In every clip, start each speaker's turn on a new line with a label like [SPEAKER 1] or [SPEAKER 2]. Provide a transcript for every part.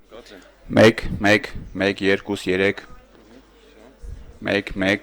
[SPEAKER 1] 1, 1, 1, 2, 3, 1, 1,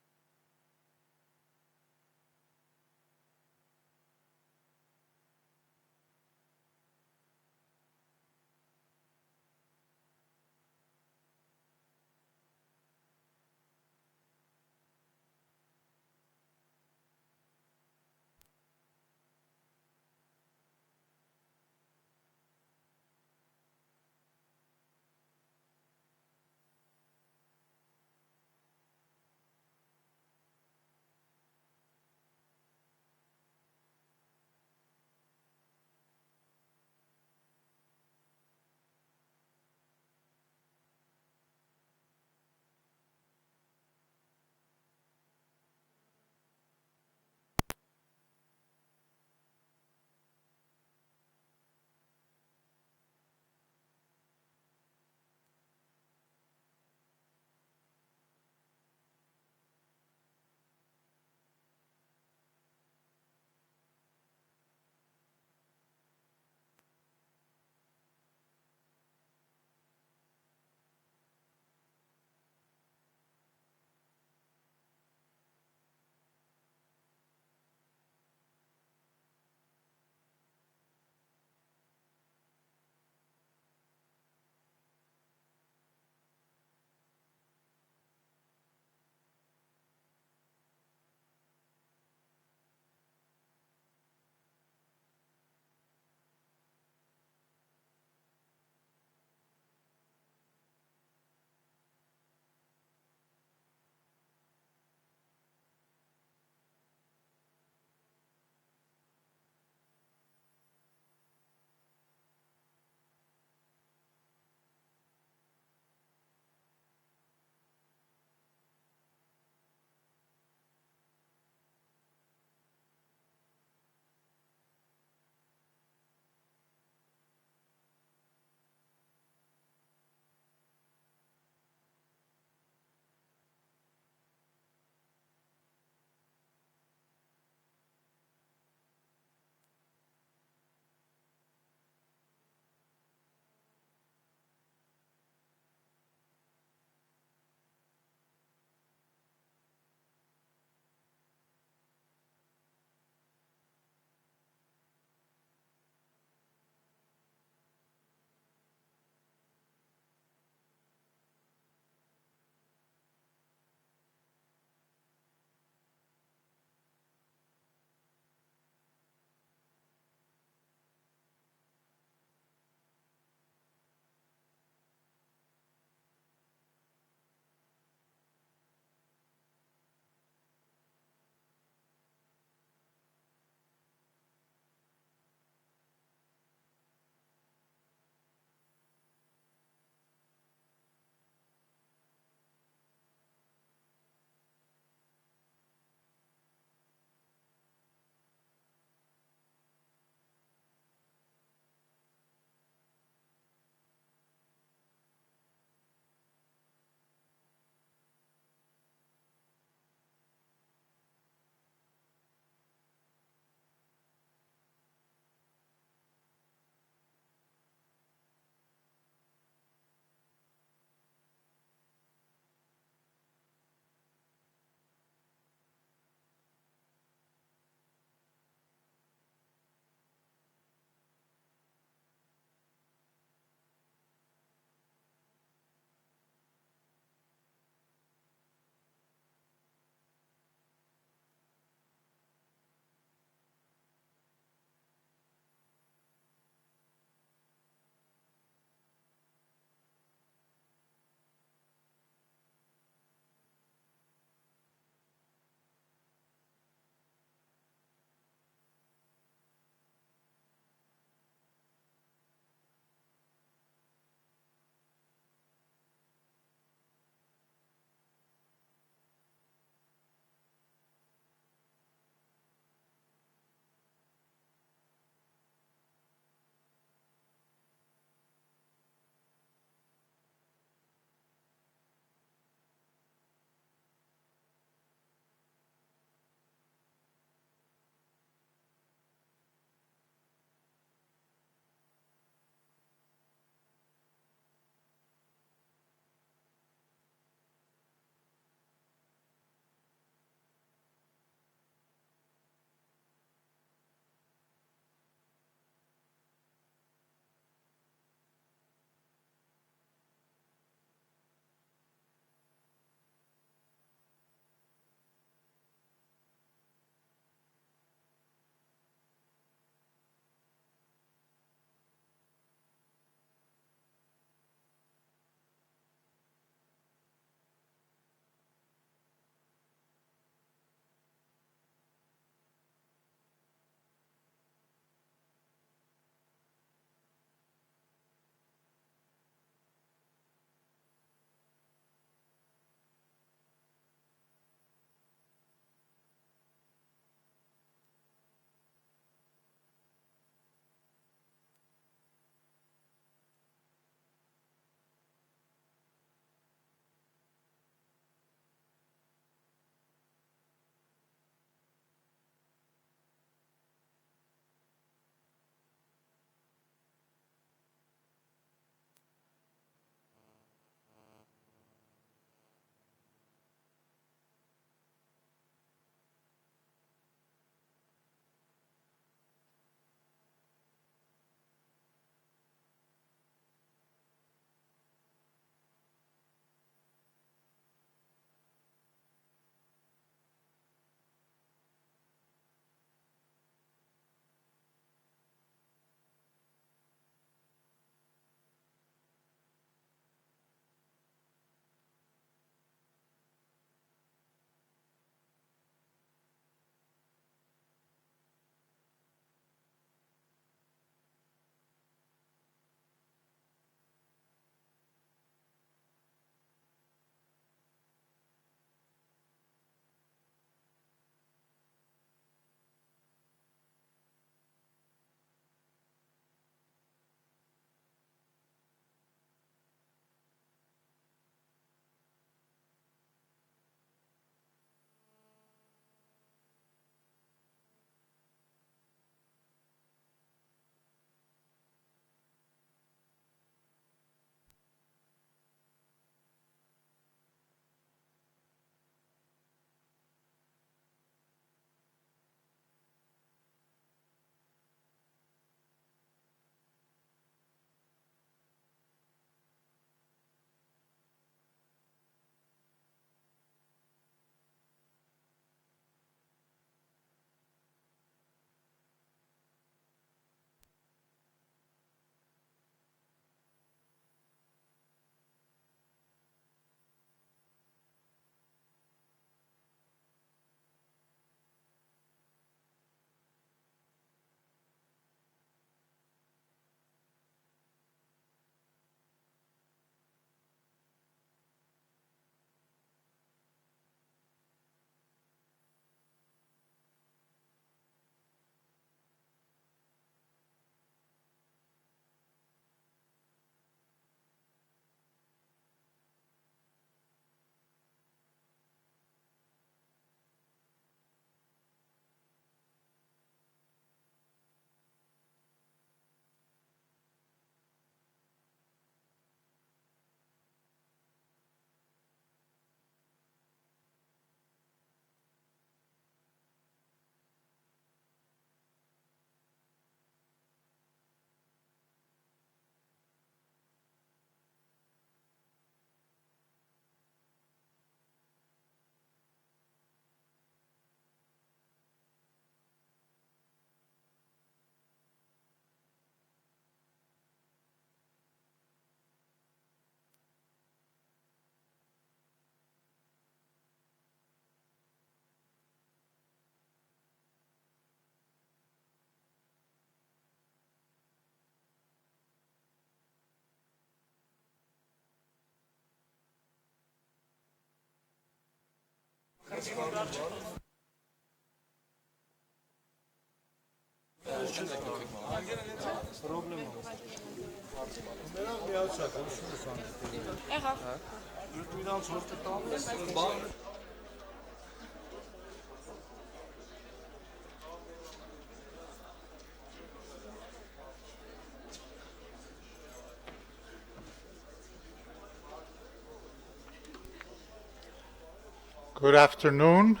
[SPEAKER 2] Good afternoon.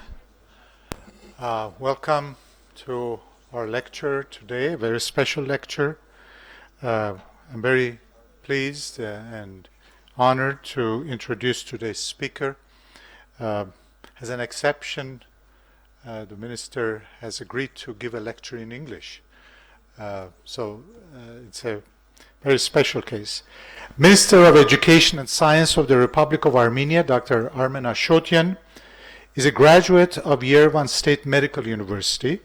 [SPEAKER 2] Welcome to our lecture today, a very special lecture. I'm very pleased and honored to introduce today's speaker. As an exception, the minister has agreed to give a lecture in English. So it's a very special case. Minister of Education and Science of the Republic of Armenia, Dr. Armen Ashotyan, is a graduate of Yerevan State Medical University.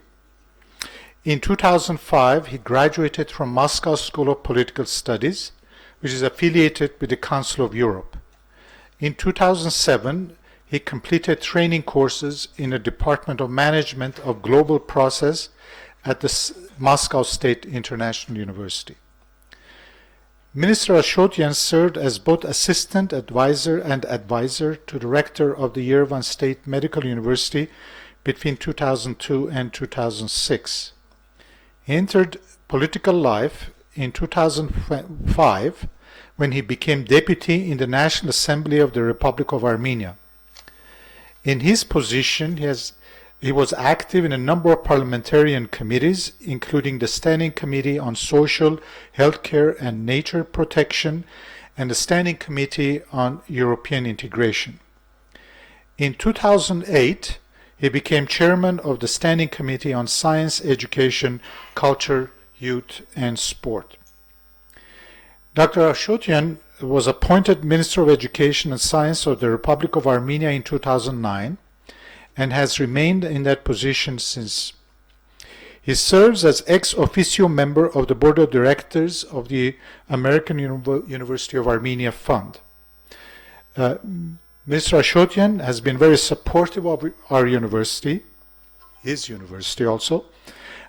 [SPEAKER 2] In 2005, he graduated from Moscow School of Political Studies, which is affiliated with the Council of Europe. In 2007, he completed training courses in the Department of Management of Global Process at the Moscow State International University. Minister Ashotyan served as both assistant advisor and advisor to the rector of the Yerevan State Medical University between 2002 and 2006. He entered political life in 2005 when he became deputy in the National Assembly of the Republic of Armenia. In his position, he was active in a number of parliamentarian committees, including the Standing Committee on Social, Healthcare and Nature Protection and the Standing Committee on European Integration. In 2008, he became chairman of the Standing Committee on Science, Education, Culture, Youth and Sport. Dr. Ashotyan was appointed Minister of Education and Science of the Republic of Armenia in 2009 and has remained in that position since. He serves as ex officio member of the Board of Directors of the American University of Armenia Fund. Mr. Ashotyan has been very supportive of our university, his university also,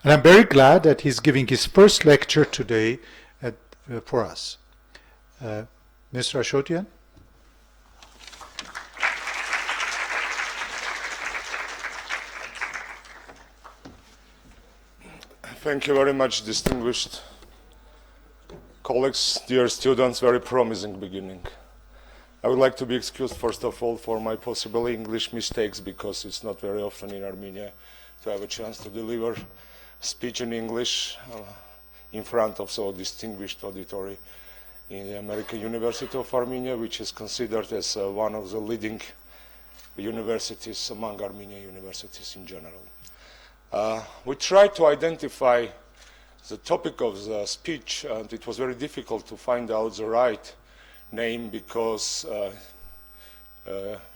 [SPEAKER 2] and I'm very glad that he's giving his first lecture today for us. Mr. Ashotyan?
[SPEAKER 3] Thank you very much, distinguished colleagues, dear students, very promising beginning. I would like to be excused, first of all, for my possible English mistakes, because it's not very often in Armenia to have a chance to deliver speech in English in front of so distinguished auditory in the American University of Armenia, which is considered as one of the leading universities among Armenian universities in general. We tried to identify the topic of the speech, and it was very difficult to find out the right name because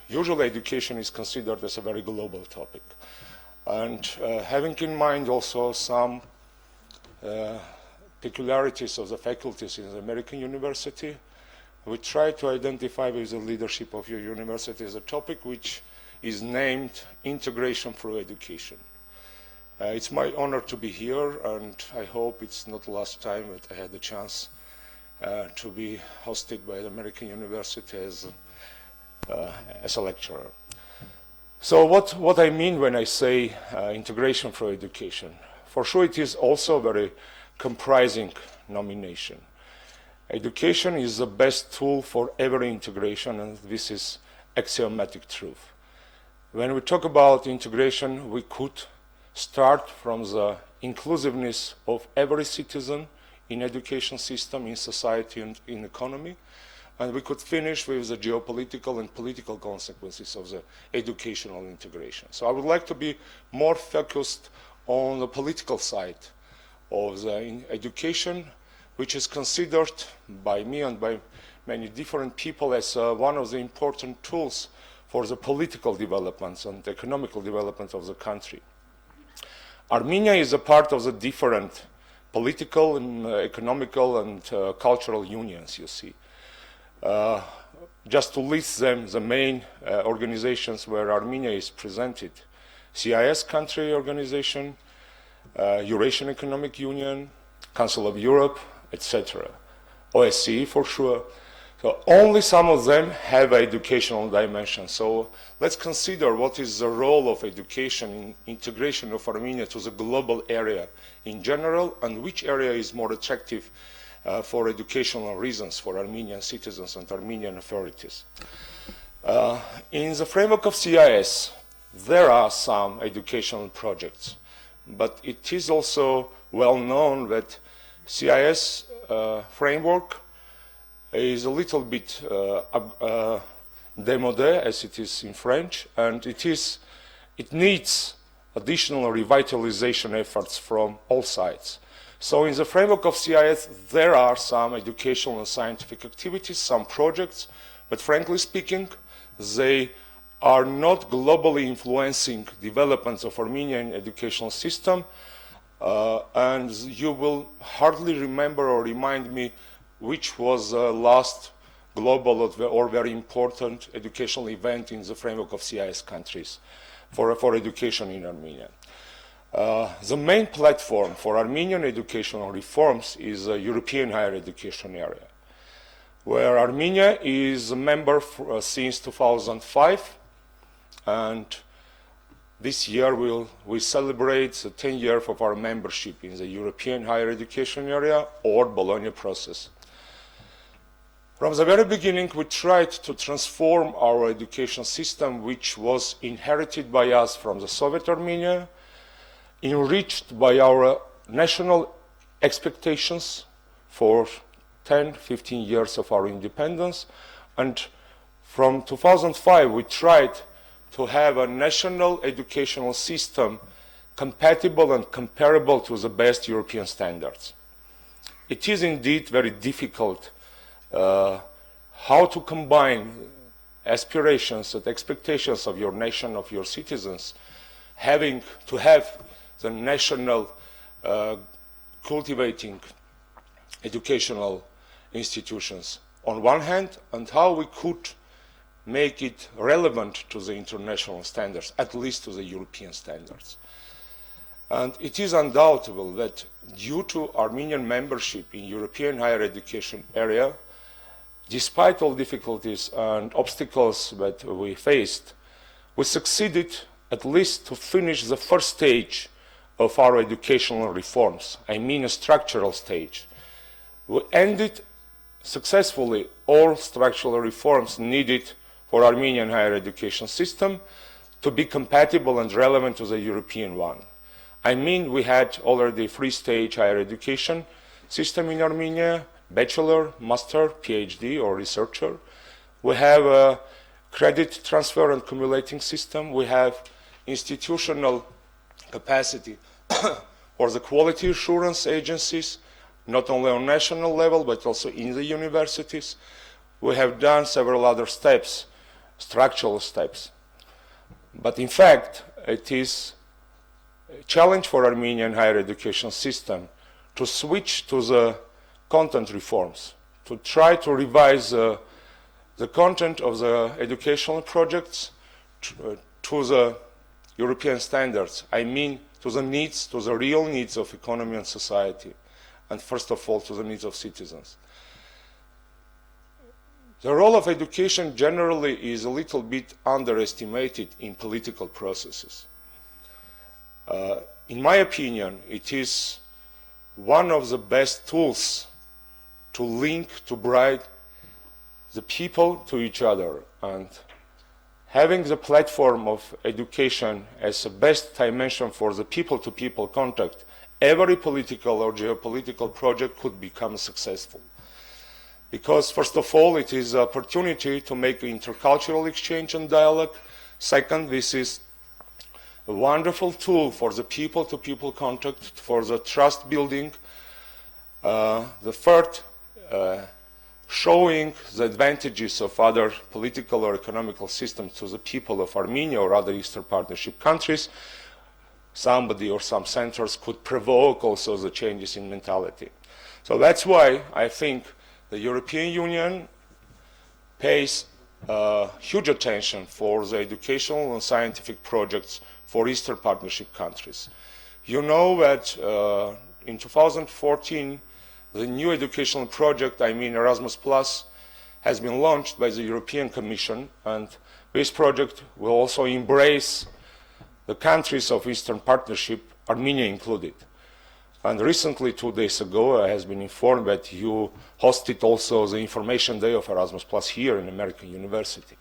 [SPEAKER 3] usually education is considered as a very global topic. And having in mind also some peculiarities of the faculties in the American University, we tried to identify with the leadership of your university as a topic which is named Integration Through Education. It's my honor to be here, and I hope it's not the last time that I had the chance to be hosted by the American University as a lecturer. So what I mean when I say integration through education, for sure it is also a very comprising nomination. Education is the best tool for every integration, and this is axiomatic truth. When we talk about integration, we could start from the inclusiveness of every citizen in education system, in society and in economy, and we could finish with the geopolitical and political consequences of the educational integration. So I would like to be more focused on the political side of the education, which is considered by me and by many different people as one of the important tools for the political developments and economical development of the country. Armenia is a part of the different political and economical and cultural unions, you see. just to list them, the main organizations where Armenia is presented: CIS country organization, Eurasian Economic Union, Council of Europe, etc. OSCE for sure. So only some of them have an educational dimension. So let's consider what is the role of education in integration of Armenia to the global area in general, and which area is more attractive for educational reasons for Armenian citizens and Armenian authorities. In the framework of CIS, there are some educational projects, but it is also well known that CIS framework is a little bit démodé, as it is in French, and it needs additional revitalization efforts from all sides. So in the framework of CIS, there are some educational and scientific activities, some projects, but frankly speaking, they are not globally influencing developments of Armenian educational system, and you will hardly remember or remind me which was the last global or very important educational event in the framework of CIS countries for education in Armenia. The main platform for Armenian educational reforms is the European higher education area, where Armenia is a member since 2005, and this year we celebrate the 10 years of our membership in the European higher education area, or Bologna process. From the very beginning, we tried to transform our education system, which was inherited by us from the Soviet Armenia, enriched by our national expectations for 10, 15 years of our independence. And from 2005, we tried to have a national educational system compatible and comparable to the best European standards. It is indeed very difficult how to combine aspirations and expectations of your nation, of your citizens, having to have the national cultivating educational institutions on one hand, and how we could make it relevant to the international standards, at least to the European standards. And it is undoubtable that due to Armenian membership in European higher education area, despite all difficulties and obstacles that we faced, we succeeded at least to finish the first stage of our educational reforms. I mean a structural stage. We ended successfully all structural reforms needed for Armenian higher education system to be compatible and relevant to the European one. I mean, we had already three-stage higher education system in Armenia: bachelor, master, PhD, or researcher. We have a credit transfer and cumulating system. We have institutional capacity for the quality assurance agencies, not only on national level, but also in the universities. We have done several other steps, structural steps. But in fact, it is a challenge for Armenian higher education system to switch to the content reforms, to try to revise the content of the educational projects to the European standards. I mean, to the needs, to the real needs of economy and society, and first of all, to the needs of citizens. The role of education generally is a little bit underestimated in political processes. In my opinion, it is one of the best tools to link, to bring the people to each other, and having the platform of education as the best dimension for the people-to-people contact, every political or geopolitical project could become successful. Because first of all, it is an opportunity to make intercultural exchange and dialogue. Second, this is a wonderful tool for the people-to-people contact, for the trust building. The third, showing the advantages of other political or economical systems to the people of Armenia or other Eastern Partnership countries. Somebody or some centers could provoke also the changes in mentality. So that's why I think the European Union pays huge attention for the educational and scientific projects for Eastern Partnership countries. You know that in 2014, the new educational project, I mean Erasmus Plus, has been launched by the European Commission, and this project will also embrace the countries of Eastern Partnership, Armenia included. And recently, 2 days ago, I has been informed that you hosted also the Information Day of Erasmus Plus here in American University.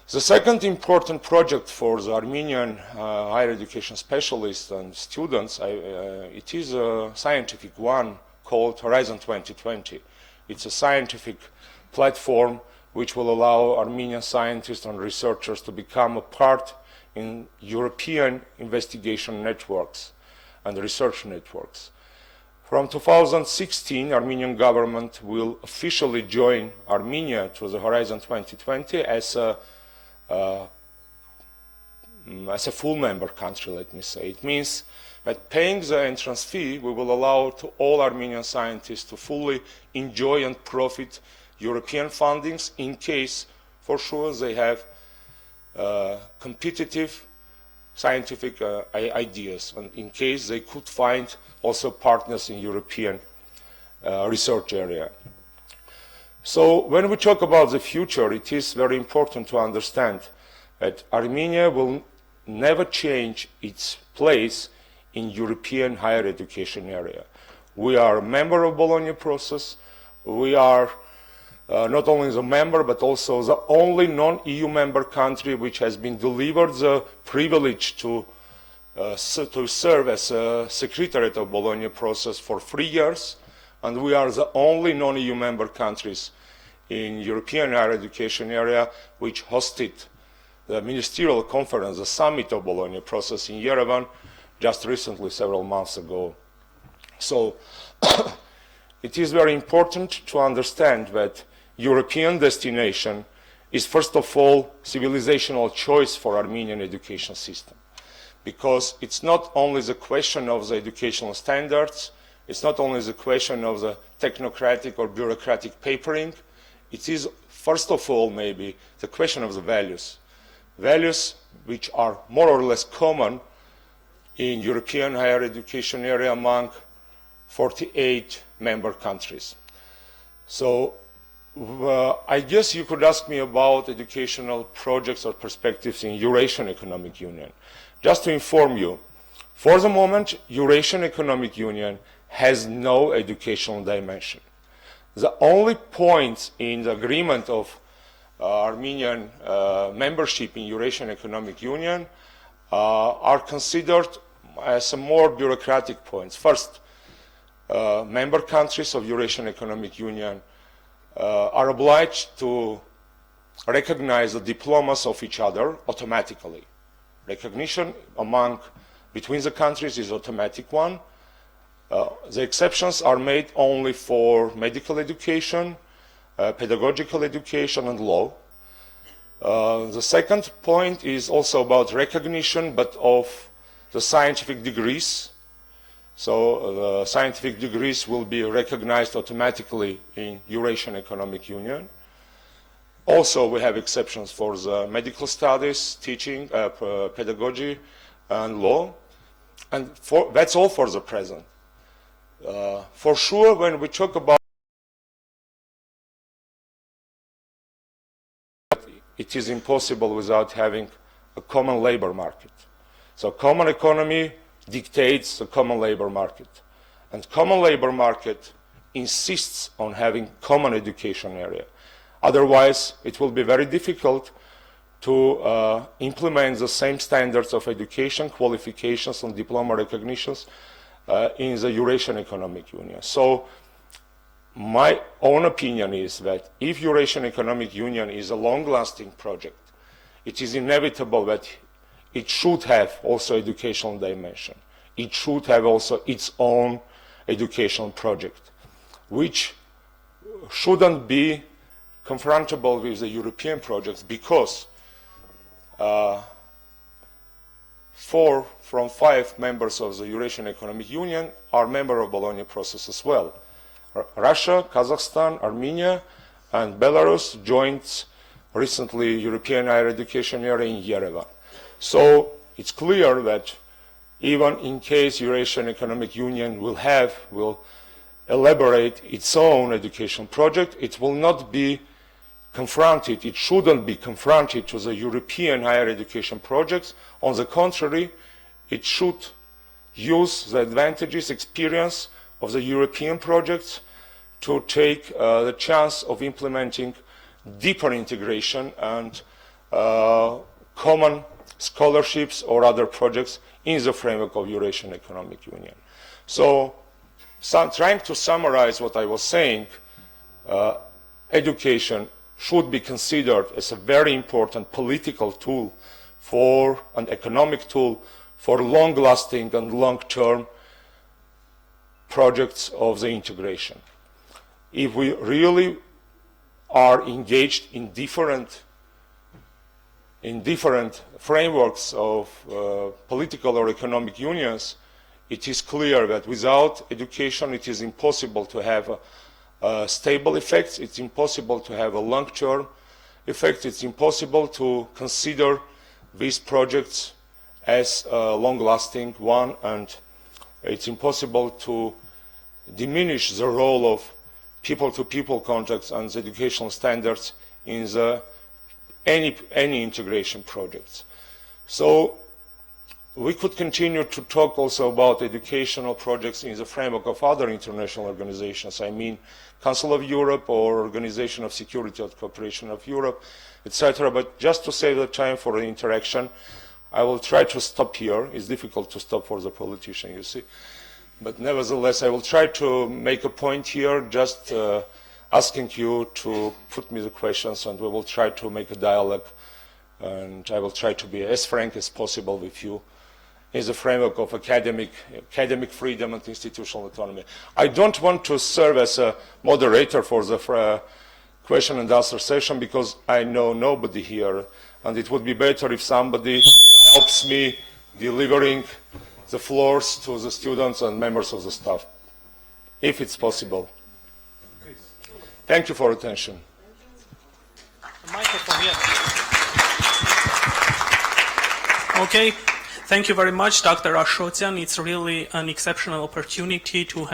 [SPEAKER 3] The second important project for the Armenian higher education specialists and students, it is a scientific one called Horizon 2020. It's a scientific platform which will allow Armenian scientists and researchers to become a part in European investigation networks and research networks. From 2016, Armenian government will officially join Armenia to the Horizon 2020 as a full member country, let me say. It means that paying the entrance fee, we will allow to all Armenian scientists to fully enjoy and profit European fundings in case, for sure, they have competitive scientific ideas, and in case they could find also partners in European research area. So when we talk about the future, it is very important to understand that Armenia will never change its place in European higher education area. We are a member of Bologna process. We are not only the member, but also the only non-EU member country which has been delivered the privilege to serve as a secretariat of Bologna process for 3 years, and we are the only non-EU member countries in European higher education area which hosted the ministerial conference, the summit of Bologna process in Yerevan just recently, several months ago. So it is very important to understand that European destination is first of all civilizational choice for Armenian education system, because it's not only the question of the educational standards, it's not only the question of the technocratic or bureaucratic papering, it is first of all maybe the question of the values. Values which are more or less common in European higher education area among 48 member countries. So I guess you could ask me about educational projects or perspectives in Eurasian Economic Union. Just to inform you, for the moment, Eurasian Economic Union has no educational dimension. The only points in the agreement of Armenian membership in Eurasian Economic Union are considered as a more bureaucratic points. First, member countries of Eurasian Economic Union are obliged to recognize the diplomas of each other automatically. Recognition between the countries is automatic one. The exceptions are made only for medical education, pedagogical education, and law. The second point is also about recognition, but of the scientific degrees. So the scientific degrees will be recognized automatically in Eurasian Economic Union. Also, we have exceptions for the medical studies, teaching, pedagogy, and law. And that's all for the present. For sure, when we talk about it is impossible without having a common labor market. So common economy dictates the common labor market. And common labor market insists on having common education area. Otherwise, it will be very difficult to implement the same standards of education, qualifications, and diploma recognitions in the Eurasian Economic Union. So my own opinion is that if Eurasian Economic Union is a long-lasting project, it is inevitable that it should have also educational dimension. It should have also its own educational project, which shouldn't be confrontable with the European projects, because 4 from 5 members of the Eurasian Economic Union are members of Bologna process as well. Russia, Kazakhstan, Armenia, and Belarus joined recently European higher education area in Yerevan. So it's clear that even in case Eurasian Economic Union will elaborate its own education project, it will not be confronted, it shouldn't be confronted to the European higher education projects. On the contrary, it should use the advantages, experience of the European projects to take the chance of implementing deeper integration and common scholarships or other projects in the framework of Eurasian Economic Union. So, trying to summarize what I was saying, education should be considered as a very important political tool for an economic tool for long-lasting and long-term projects of the integration. If we really are engaged in different frameworks of political or economic unions, it is clear that without education it is impossible to have stable effects, it's impossible to have a long-term effect, it's impossible to consider these projects as a long-lasting one, and it's impossible to diminish the role of people-to-people contacts and the educational standards in any integration projects. So we could continue to talk also about educational projects in the framework of other international organizations. I mean, Council of Europe or Organization of Security and Cooperation of Europe, etc. But just to save the time for the interaction, I will try to stop here. It's difficult to stop for the politician, you see. But nevertheless, I will try to make a point here, just asking you to put me the questions, and we will try to make a dialogue, and I will try to be as frank as possible with you in the framework of academic freedom and institutional autonomy. I don't want to serve as a moderator for the question and answer session because I know nobody here, and it would be better if somebody helps me delivering the floors to the students and members of the staff, if it's possible. Thank you for attention.
[SPEAKER 4] The microphone, yeah. Okay. Thank you very much, Dr. Ashotyan. It's really an exceptional opportunity to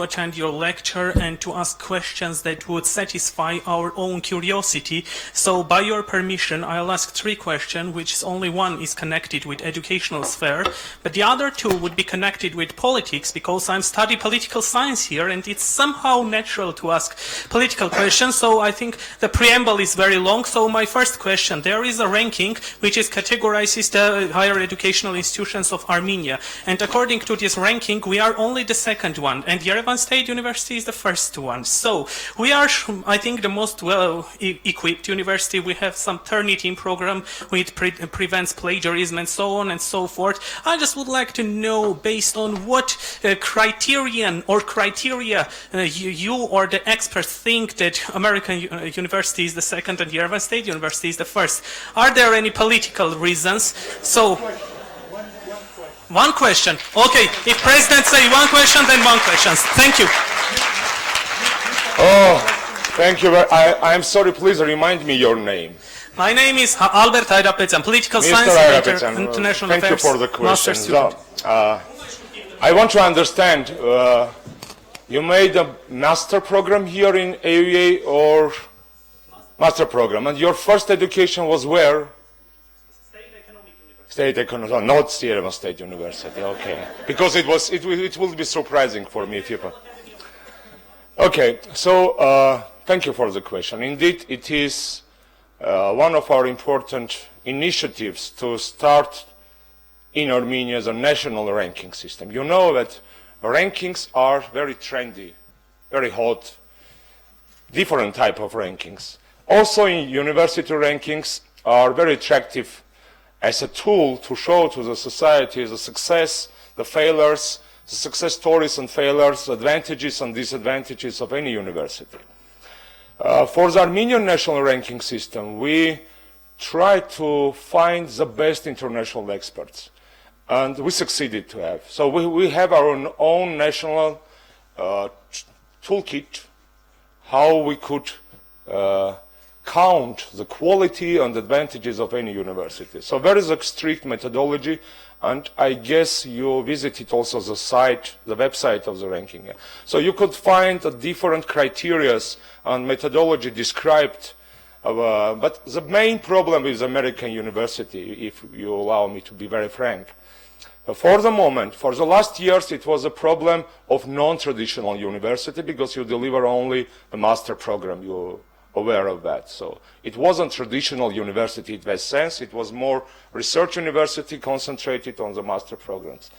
[SPEAKER 4] attend your lecture and to ask questions that would satisfy our own curiosity. So, by your permission, I'll ask 3 questions, which only one is connected with educational sphere, but the other 2 would be connected with politics, because I'm studying political science here, and it's somehow natural to ask political questions. So, I think the preamble is very long. So, my first question: there is a ranking which is categorizes the higher educational institutions of Armenia, and according to this ranking we are only the second one, and Yerevan State University is the first one. So we are, I think, the most well equipped university. We have some Turnitin program which prevents plagiarism and so on and so forth. I just would like to know, based on what criteria you or the experts think that American University is the second and Yerevan State University is the first. Are there any political reasons? So, one question. Okay, if President say one question, then one question. Thank you.
[SPEAKER 3] Oh, thank you. I'm sorry, please remind me your name.
[SPEAKER 4] My name is Albert Ayrapetyan, political science and international affairs.
[SPEAKER 3] Thank you for the question. I want to understand, you made a master program here in AUA or master program, and your first education was where? State Economic, not Yerevan State University, okay. Because it will be surprising for me if you... Okay, so thank you for the question. Indeed, it is one of our important initiatives to start in Armenia the national ranking system. You know that rankings are very trendy, very hot, different type of rankings. Also in university rankings are very attractive as a tool to show to the society the success, the failures, the success stories and failures, the advantages and disadvantages of any university. For the Armenian national ranking system, we try to find the best international experts, and we succeeded to have. So we have our own national toolkit, how we could count the quality and advantages of any university. So there is a strict methodology, and I guess you visited also the site, the website of the ranking. So you could find different criteria and methodology described. But the main problem with American university, if you allow me to be very frank, for the moment, for the last years, it was a problem of non-traditional university because you deliver only a master program. You're aware of that. So it wasn't traditional university in that sense. It was more research university concentrated on the master programs.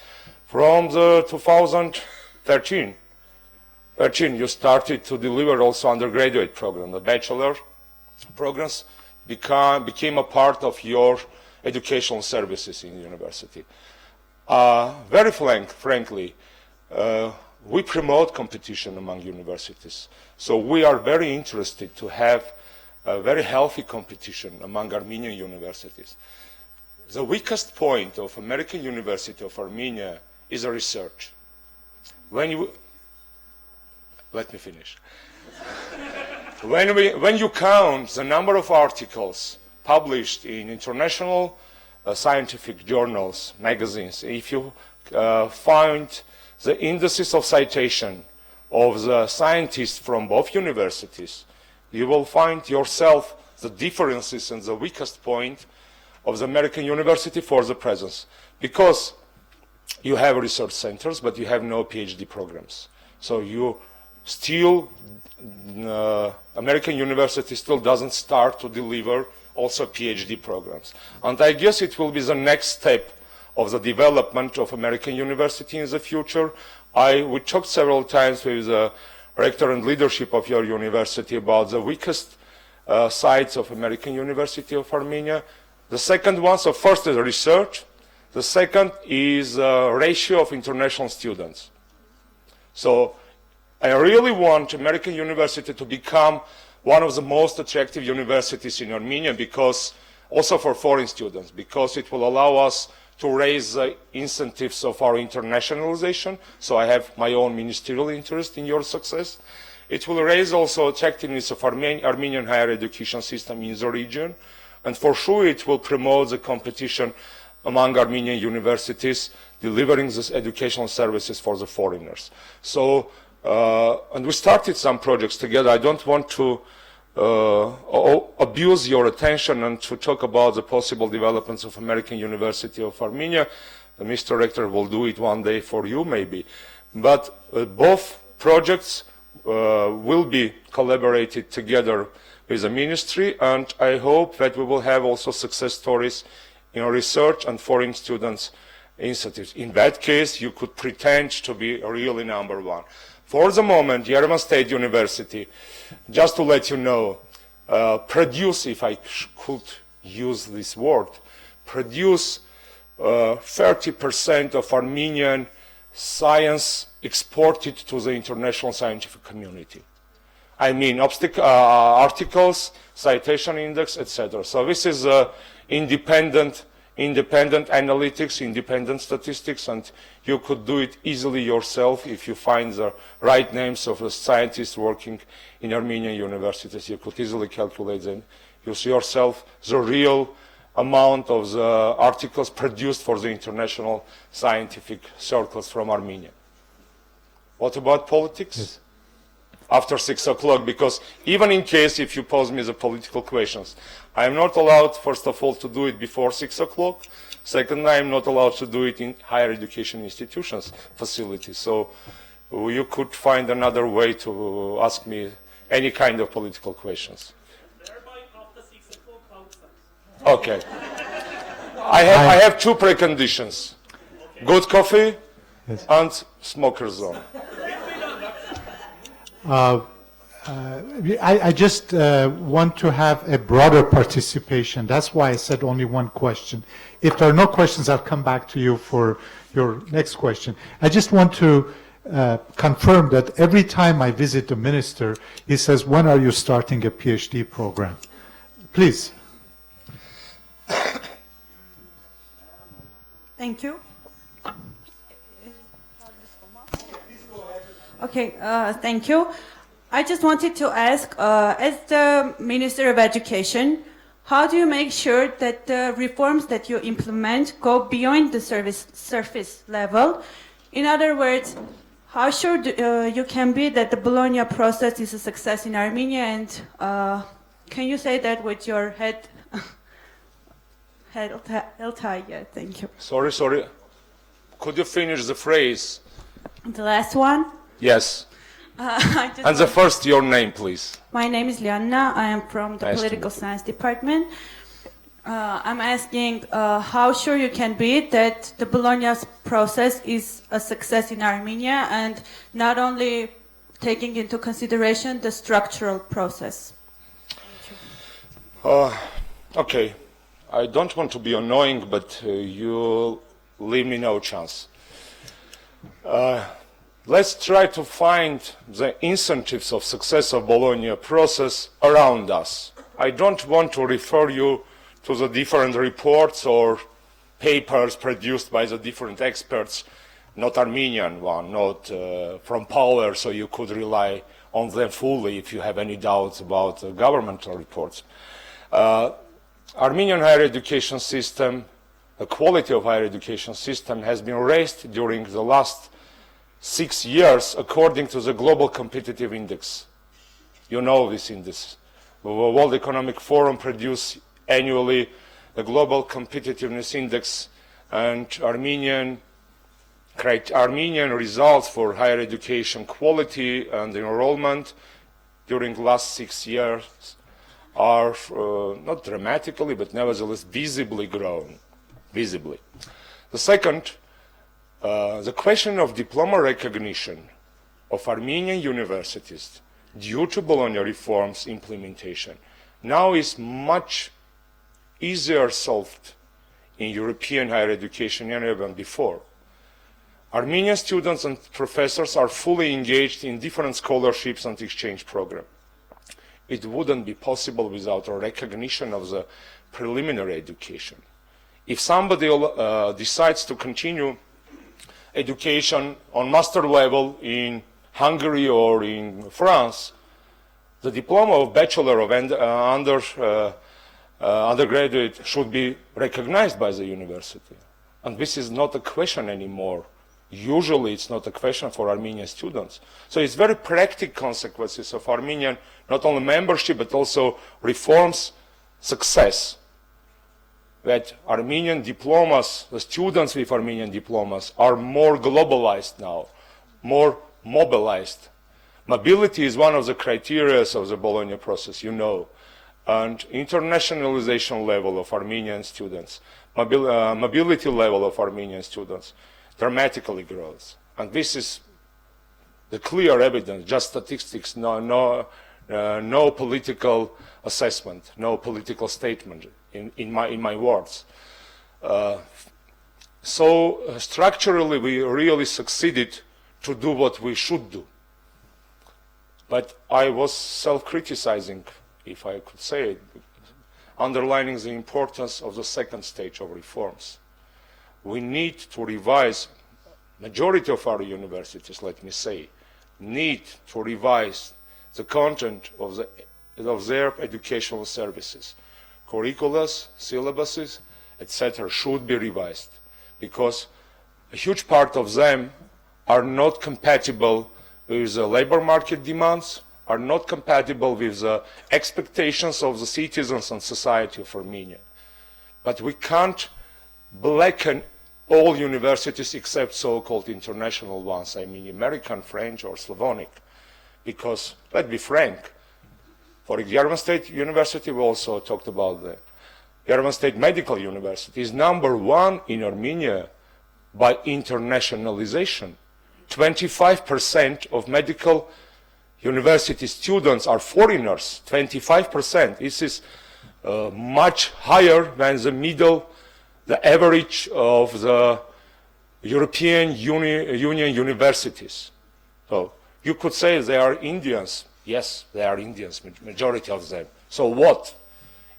[SPEAKER 3] From the 2013, you started to deliver also undergraduate program. The bachelor programs became a part of your educational services in the university. Very frankly, we promote competition among universities. So we are very interested to have a very healthy competition among Armenian universities. The weakest point of American University of Armenia is a research. Let me finish. When you count the number of articles published in international scientific journals, magazines, if you find the indices of citation of the scientists from both universities, you will find yourself the differences and the weakest point of the American university for the presence. Because you have research centers, but you have no PhD programs. So you still, American university still doesn't start to deliver also PhD programs. And I guess it will be the next step of the development of American university in the future. We talked several times with the rector and leadership of your university about the weakest sides of American University of Armenia. The second one, so first is research. The second is ratio of international students. So I really want American University to become one of the most attractive universities in Armenia, because also for foreign students, because it will allow us to raise the incentives of our internationalization. So I have my own ministerial interest in your success. It will raise also attractiveness of Armenian higher education system in the region. And for sure it will promote the competition among Armenian universities delivering these educational services for the foreigners. So, and we started some projects together. I don't want to abuse your attention and to talk about the possible developments of American University of Armenia. Mr. Rector will do it one day for you, maybe. But both projects will be collaborated together with the ministry, and I hope that we will have also success stories in research and foreign students initiatives. In that case, you could pretend to be really number one. For the moment, Yerevan State University, just to let you know, produce, if I could use this word, produce 30% of Armenian science exported to the international scientific community. I mean, articles, citation index, etc. So this is independent analytics, independent statistics, and you could do it easily yourself if you find the right names of the scientists working in Armenian universities. You could easily calculate them yourself, the real amount of the articles produced for the international scientific circles from Armenia. What about politics? Yes. After 6 o'clock, because even in case if you pose me the political questions, I am not allowed, first of all, to do it before 6 o'clock. Second, I am not allowed to do it in higher education institutions, facilities. So you could find another way to ask me any kind of political questions.
[SPEAKER 4] Thereby, after 6 o'clock outside.
[SPEAKER 3] Okay. I have two preconditions. Okay. Good coffee, yes, and smoker zone.
[SPEAKER 2] I just want to have a broader participation. That's why I said only one question. If there are no questions, I'll come back to you for your next question. I just want to confirm that every time I visit the minister, he says, when are you starting a PhD program? Please.
[SPEAKER 5] Thank you. Okay, thank you. I just wanted to ask, as the Minister of Education, how do you make sure that the reforms that you implement go beyond the surface level? In other words, how sure you can be that the Bologna process is a success in Armenia? And can you say that with your head held high? Yeah, thank you.
[SPEAKER 3] Sorry. Could you finish the phrase?
[SPEAKER 5] The last one.
[SPEAKER 3] Yes. And the first, your name, please.
[SPEAKER 5] My name is Liana. I am from the
[SPEAKER 3] Nice to
[SPEAKER 5] Political
[SPEAKER 3] meet you.
[SPEAKER 5] Science Department. I'm asking how sure you can be that the Bologna process is a success in Armenia and not only taking into consideration the structural process.
[SPEAKER 3] Okay. I don't want to be annoying, but you leave me no chance. Let's try to find the incentives of success of Bologna process around us. I don't want to refer you to the different reports or papers produced by the different experts, not Armenian one, not from power, so you could rely on them fully if you have any doubts about governmental reports. Armenian higher education system, the quality of higher education system has been raised during the last 6 years according to the Global Competitive Index. You know this index. The World Economic Forum produces annually the Global Competitiveness Index, and Armenian results for higher education quality and enrollment during the last 6 years are not dramatically, but nevertheless visibly grown. Visibly. The second, the question of diploma recognition of Armenian universities due to Bologna reforms implementation now is much easier solved in European higher education area than before. Armenian students and professors are fully engaged in different scholarships and exchange programs. It wouldn't be possible without a recognition of the preliminary education. If somebody decides to continue education on master level in Hungary or in France, the diploma of bachelor of undergraduate should be recognized by the university. And this is not a question anymore. Usually it's not a question for Armenian students. So it's very practical consequences of Armenian, not only membership, but also reforms success. That Armenian diplomas, the students with Armenian diplomas are more globalized now, more mobilized. Mobility is one of the criteria of the Bologna process, you know. And internationalization level of Armenian students, mobility level of Armenian students dramatically grows. And this is the clear evidence, just statistics, no political assessment, no political statement in my words. So structurally we really succeeded to do what we should do. But I was self-criticizing, if I could say it, underlining the importance of the second stage of reforms. We need to revise, majority of our universities, let me say, need to revise the content of their educational services. Curriculums, syllabuses, etc. should be revised because a huge part of them are not compatible with the labor market demands, are not compatible with the expectations of the citizens and society of Armenia. But we can't blacken all universities except so-called international ones, I mean American, French, or Slavonic. Because, let's be frank, for Yerevan State University, we also talked about the Yerevan State Medical University is #1 in Armenia by internationalization. 25% of medical university students are foreigners, 25%. This is much higher than the average of the European Union universities. So you could say they are Indians. Yes, they are Indians, majority of them. So what?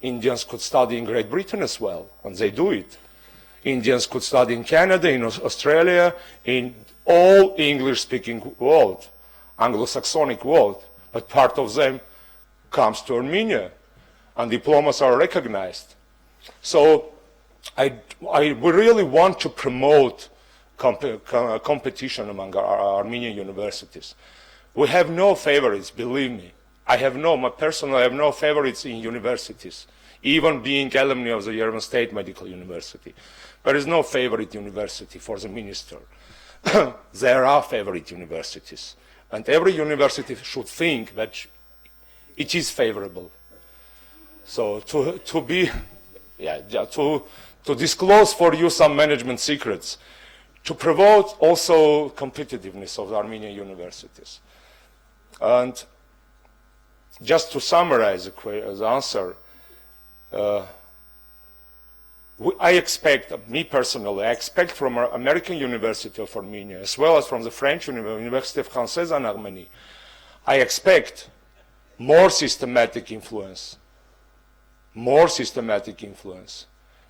[SPEAKER 3] Indians could study in Great Britain as well, and they do it. Indians could study in Canada, in Australia, in all English-speaking world, Anglo-Saxonic world. but part of them comes to Armenia, and diplomas are recognized. So we really want to promote competition among our Armenian universities. We have no favorites, believe me. I personally have no favorites in universities, even being alumni of the Yerevan State Medical University. There is no favorite university for the minister. There are favorite universities, and every university should think that it is favorable. So to disclose for you some management secrets, to promote also competitiveness of the Armenian universities. And just to summarize the answer, I expect, me personally, I expect from our American University of Armenia, as well as from the French University Française en Arménie, I expect more systematic influence.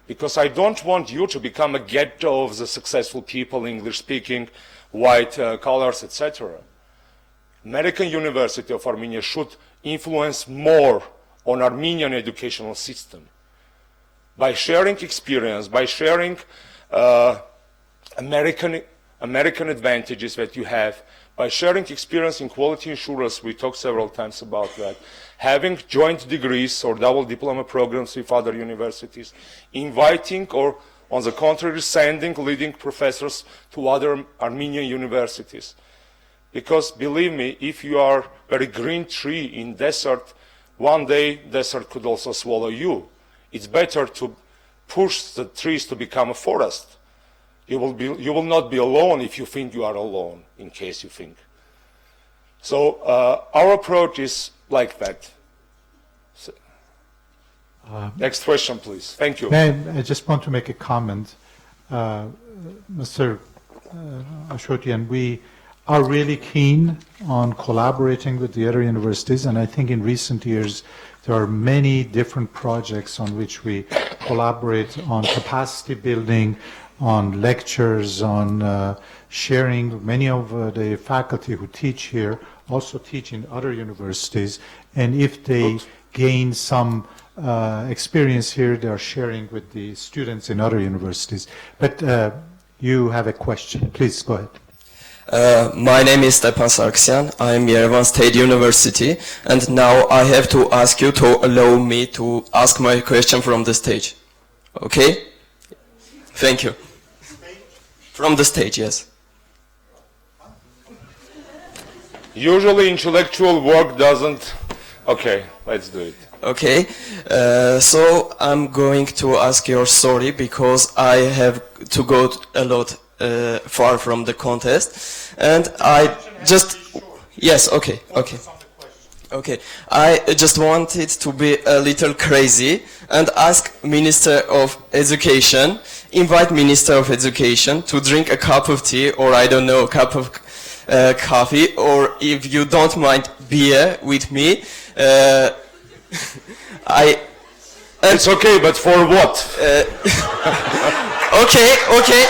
[SPEAKER 3] Because I don't want you to become a ghetto of the successful people, English-speaking, white collars, etc. American University of Armenia should influence more on Armenian educational system by sharing experience, by sharing American advantages that you have, by sharing experience in quality assurance. We talked several times about that. Having joint degrees or double diploma programs with other universities, inviting or, on the contrary, sending leading professors to other Armenian universities. Because believe me, if you are a very green tree in desert, one day desert could also swallow you. It's better to push the trees to become a forest. You will not be alone if you think you are alone, in case you think. So our approach is like that. So, next question, please. Thank you.
[SPEAKER 2] I just want to make a comment. Mr. Ashotian, we are really keen on collaborating with the other universities, and I think in recent years there are many different projects on which we collaborate on capacity building, on lectures, on sharing. Many of the faculty who teach here also teach in other universities, and if they gain some experience here, they are sharing with the students in other universities. But you have a question. Please go ahead.
[SPEAKER 6] My name is Stepan Sargsyan. I am Yerevan State University, and now I have to ask you to allow me to ask my question from the stage. Okay? Thank you. From the stage, yes.
[SPEAKER 3] Usually intellectual work doesn't... Okay, let's do it.
[SPEAKER 6] Okay, so I'm going to ask your story because I have to go a lot far from the contest, and I just... Yes, okay. I just wanted to be a little crazy and ask Minister of Education, invite Minister of Education to drink a cup of tea, or I don't know, a cup of coffee, or if you don't mind, beer with me.
[SPEAKER 3] It's okay, but for what?
[SPEAKER 6] Okay.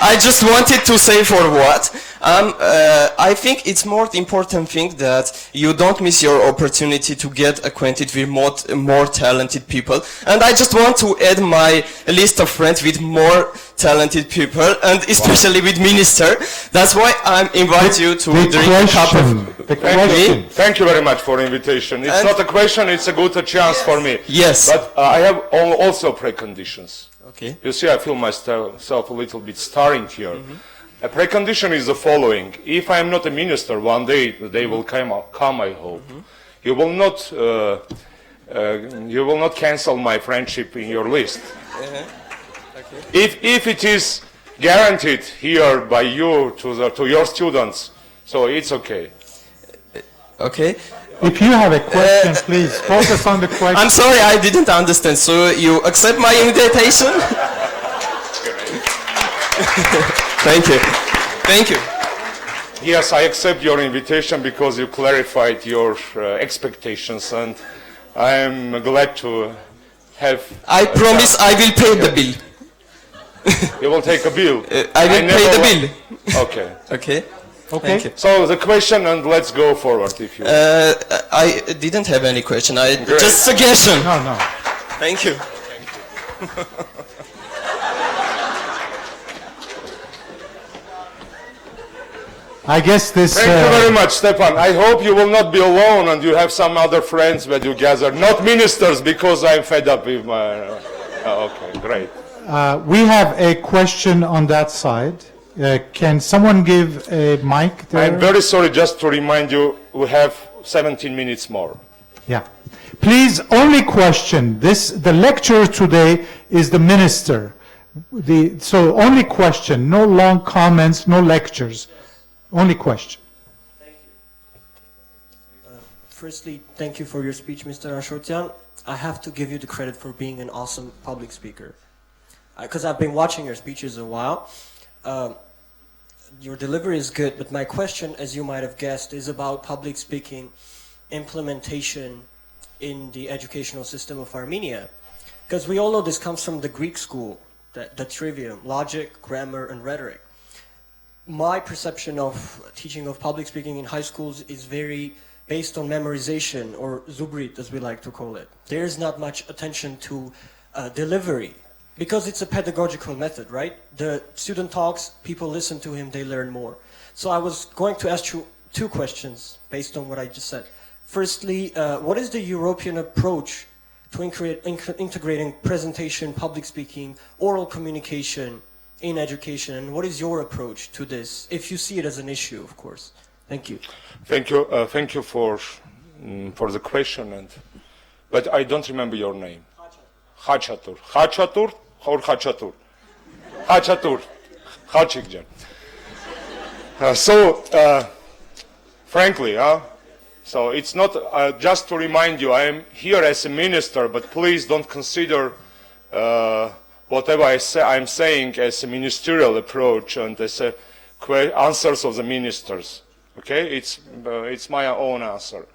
[SPEAKER 6] I just wanted to say for what. I think it's more important thing that you don't miss your opportunity to get acquainted with more talented people. And I just want to add my list of friends with more talented people, and especially with minister. That's why I invite you to drink a cup of...
[SPEAKER 3] Thank you very much for the invitation. It's not a question, it's a good chance for me.
[SPEAKER 6] Yes.
[SPEAKER 3] But I have also preconditions.
[SPEAKER 6] Okay.
[SPEAKER 3] You see, I feel myself a little bit starring here. A precondition is the following. If I am not a minister, one day the day will come, I hope. You will not cancel my friendship in your list. Okay. If it is guaranteed here by you to your students, so it's okay.
[SPEAKER 6] Okay.
[SPEAKER 2] If you have a question, please focus on the question.
[SPEAKER 6] I'm sorry, I didn't understand. So you accept my invitation? Thank you.
[SPEAKER 3] Yes, I accept your invitation because you clarified your expectations, and I am glad to have...
[SPEAKER 6] I promise I will pay the bill.
[SPEAKER 3] You will take a bill?
[SPEAKER 6] I will pay the bill.
[SPEAKER 3] Okay.
[SPEAKER 6] Okay.
[SPEAKER 2] Okay.
[SPEAKER 6] Thank you.
[SPEAKER 3] So the question, and let's go forward if you
[SPEAKER 6] I didn't have any question.
[SPEAKER 3] Great.
[SPEAKER 6] Just suggestion.
[SPEAKER 2] No, no.
[SPEAKER 6] Thank you.
[SPEAKER 2] I guess this.
[SPEAKER 3] Thank you very much, Stepan. I hope you will not be alone and you have some other friends that you gather. Not ministers, because I'm fed up with my... okay, great.
[SPEAKER 2] We have a question on that side. Can someone give a mic there?
[SPEAKER 3] I'm very sorry, just to remind you, we have 17 minutes more.
[SPEAKER 2] Yeah. Please, only question. The lecturer today is the minister. So only question, no long comments, no lectures. Only question.
[SPEAKER 7] Firstly, thank you for your speech, Mr. Ashotyan. I have to give you the credit for being an awesome public speaker. Because I've been watching your speeches a while. Your delivery is good, but my question, as you might have guessed, is about public speaking implementation in the educational system of Armenia. Because we all know this comes from the Greek school, the trivium, logic, grammar, and rhetoric. My perception of teaching of public speaking in high schools is very based on memorization, or zubrit as we like to call it. There is not much attention to delivery, because it's a pedagogical method, right? The student talks, people listen to him, they learn more. So I was going to ask you two questions based on what I just said. Firstly, what is the European approach to integrating presentation, public speaking, oral communication in education, and what is your approach to this, if you see it as an issue, of course? Thank you.
[SPEAKER 3] Thank you for the question, but I don't remember your name. Hachatur. Hachatur or Hachatur? Hachatur. Hachikjan. Frankly, so it's not, just to remind you, I am here as a minister, but please don't consider whatever I'm saying as a ministerial approach and as a answers of the ministers. Okay, it's my own answer.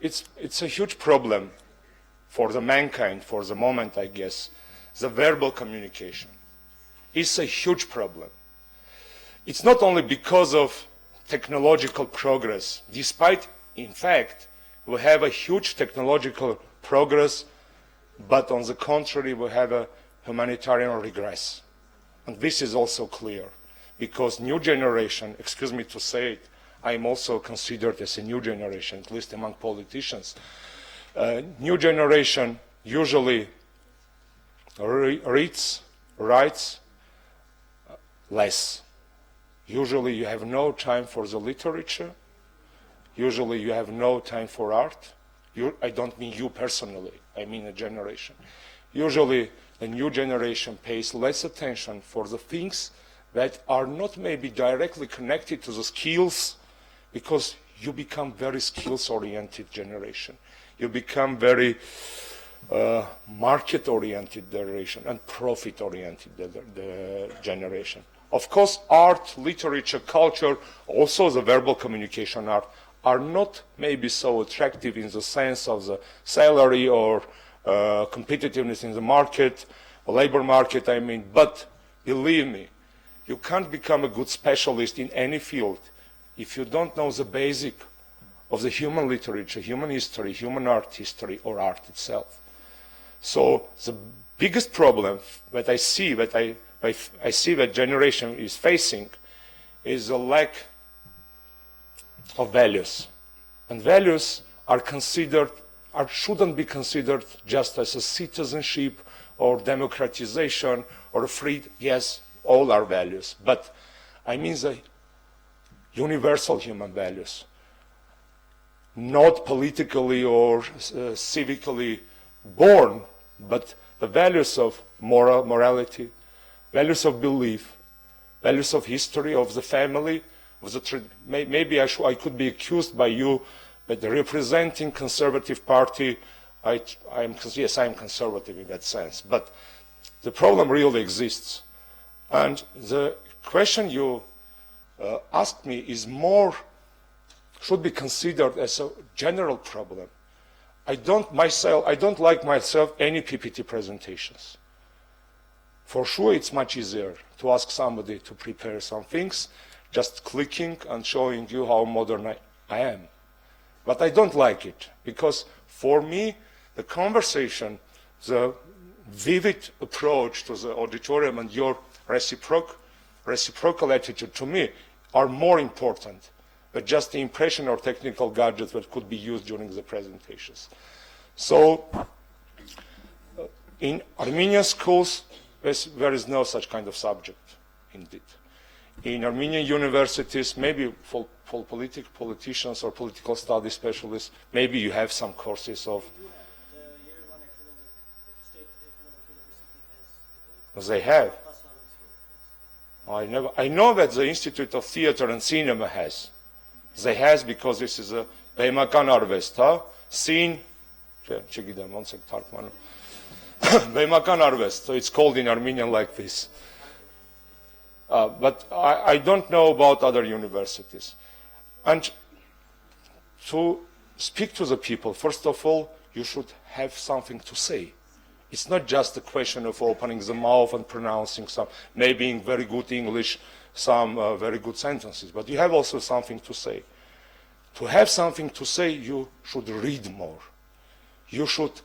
[SPEAKER 3] It's a huge problem for the mankind for the moment, I guess. The verbal communication is a huge problem. It's not only because of technological progress, despite, in fact, we have a huge technological progress, but on the contrary, we have a humanitarian regress. And this is also clear, because new generation, excuse me to say it, I am also considered as a new generation, at least among politicians. New generation usually writes less. Usually you have no time for the literature. Usually you have no time for art. I don't mean you personally, I mean a generation. Usually the new generation pays less attention for the things that are not maybe directly connected to the skills, because you become very skills-oriented generation. You become very market-oriented generation and profit-oriented generation. Of course, art, literature, culture, also the verbal communication art, are not maybe so attractive in the sense of the salary or competitiveness in the market, labor market, I mean, but believe me, you can't become a good specialist in any field if you don't know the basic of the human literature, human history, human art history, or art itself. So the biggest problem that I see that generation is facing is a lack of values. And values are shouldn't be considered just as a citizenship or democratization or free. Yes, all are values, but I mean the universal human values, not politically or civically born, but the values of morality, values of belief, values of history, of the family, of the maybe I could be accused by you that representing conservative party, yes, I'm conservative in that sense, but the problem really exists. And the question you asked me is should be considered as a general problem. I don't like myself any PPT presentations. For sure, it's much easier to ask somebody to prepare some things just clicking and showing you how modern I am. But I don't like it, because for me, the conversation, the vivid approach to the auditorium and your reciprocal attitude to me are more important than just the impression or technical gadgets that could be used during the presentations. So in Armenian schools, there is no such kind of subject, indeed. In Armenian universities, maybe for politicians or political studies specialists, maybe you have some courses of... They have. I know that the Institute of Theatre and Cinema has. They has, because this is a Beymakan Arvest, scene. Beymakan Arvest, so it's called in Armenian like this. But I don't know about other universities. And to speak to the people, first of all, you should have something to say. It's not just a question of opening the mouth and pronouncing some, maybe in very good English, some very good sentences, but you have also something to say. To have something to say, you should read more. You should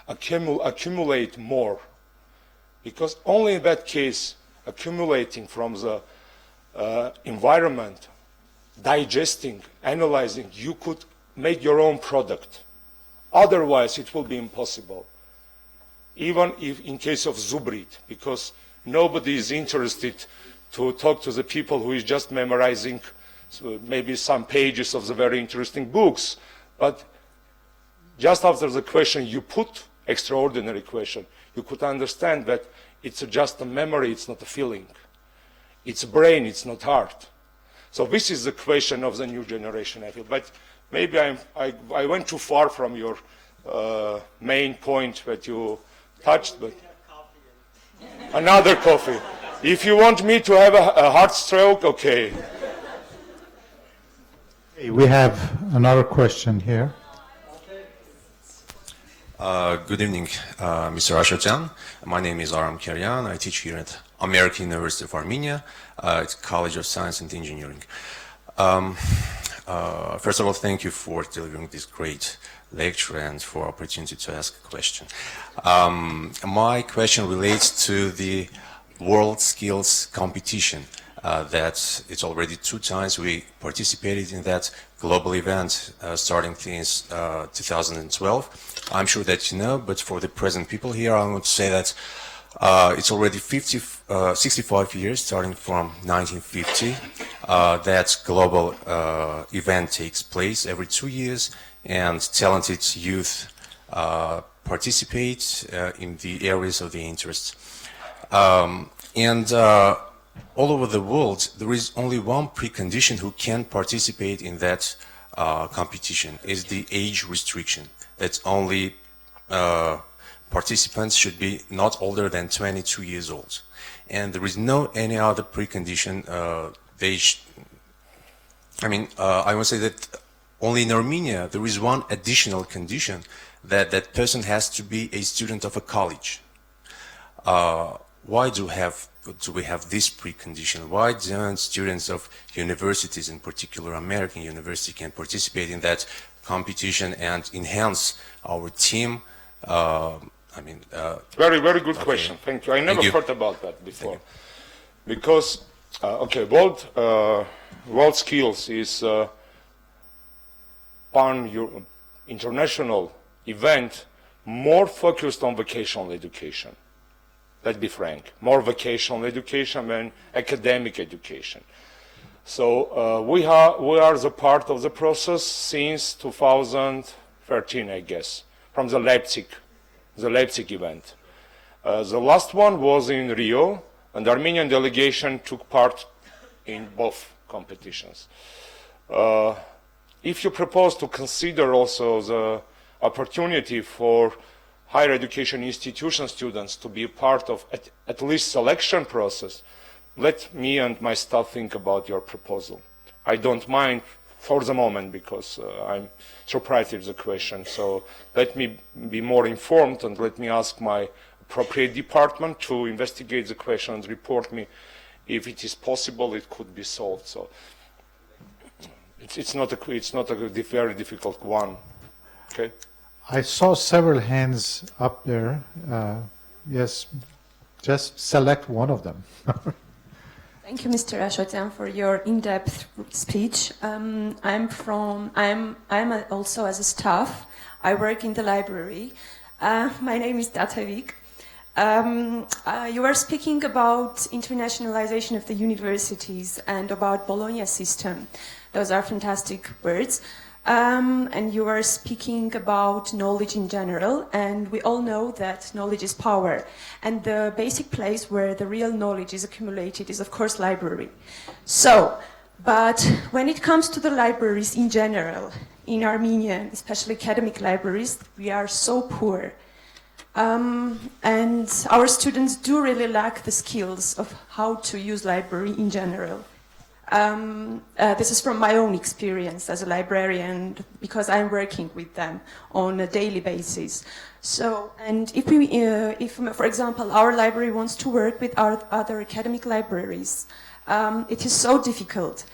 [SPEAKER 3] accumulate more, because only in that case, accumulating from the environment, digesting, analyzing, you could make your own product. Otherwise, it will be impossible. Even if in case of Zubrid, because nobody is interested to talk to the people who is just memorizing maybe some pages of the very interesting books. But just after the question you put, extraordinary question, you could understand that it's just a memory, it's not a feeling. It's brain, it's not heart. So this is the question of the new generation, I feel. But maybe I went too far from your main point that you touched, but another coffee. If you want me to have a heart stroke, okay.
[SPEAKER 2] We have another question here.
[SPEAKER 8] Good evening, Mr. Ashotyan. My name is Aram Keryan. I teach here at American University of Armenia, at College of Science and Engineering. First of all, thank you for delivering this great lecture and for opportunity to ask a question. My question relates to the World Skills Competition. That it's already 2 times we participated in that global event starting since 2012. I'm sure that you know, but for the present people here, I want to say that it's already 65 years, starting from 1950. That global event takes place every 2 years, and talented youth participate in the areas of their interest. All over the world, there is only one precondition who can participate in that competition, is the age restriction. That's only participants should be not older than 22 years old. And there is no any other precondition. I would say that only in Armenia, there is one additional condition, that that person has to be a student of a college. Why do we have this precondition? Why don't students of universities, in particular American university, can participate in that competition and enhance our team?
[SPEAKER 3] Very, very good question. Thank you. I never thought about that before. Because, World Skills is pan-international event more focused on vocational education. Let's be frank, more vocational education than academic education. So we are the part of the process since 2013, I guess, from the Leipzig event. The last one was in Rio, and the Armenian delegation took part in both competitions. If you propose to consider also the opportunity for higher education institution students to be a part of at least selection process, let me and my staff think about your proposal. I don't mind for the moment, because I'm surprised with the question. So let me be more informed, and let me ask my appropriate department to investigate the question and report me if it is possible it could be solved. So it's not a very difficult one. Okay.
[SPEAKER 2] I saw several hands up there. Yes, just select one of them.
[SPEAKER 9] Thank you, Mr. Ashotyan, for your in-depth speech. I'm also as a staff. I work in the library. My name is Datavik. You were speaking about internationalization of the universities and about Bologna system. Those are fantastic words. And you were speaking about knowledge in general, and we all know that knowledge is power. And the basic place where the real knowledge is accumulated is, of course, library. So, but when it comes to the libraries in general, in Armenia, especially academic libraries, we are so poor. And our students do really lack the skills of how to use library in general. This is from my own experience as a librarian, because I'm working with them on a daily basis. So, and if for example, our library wants to work with our other academic libraries, it is so difficult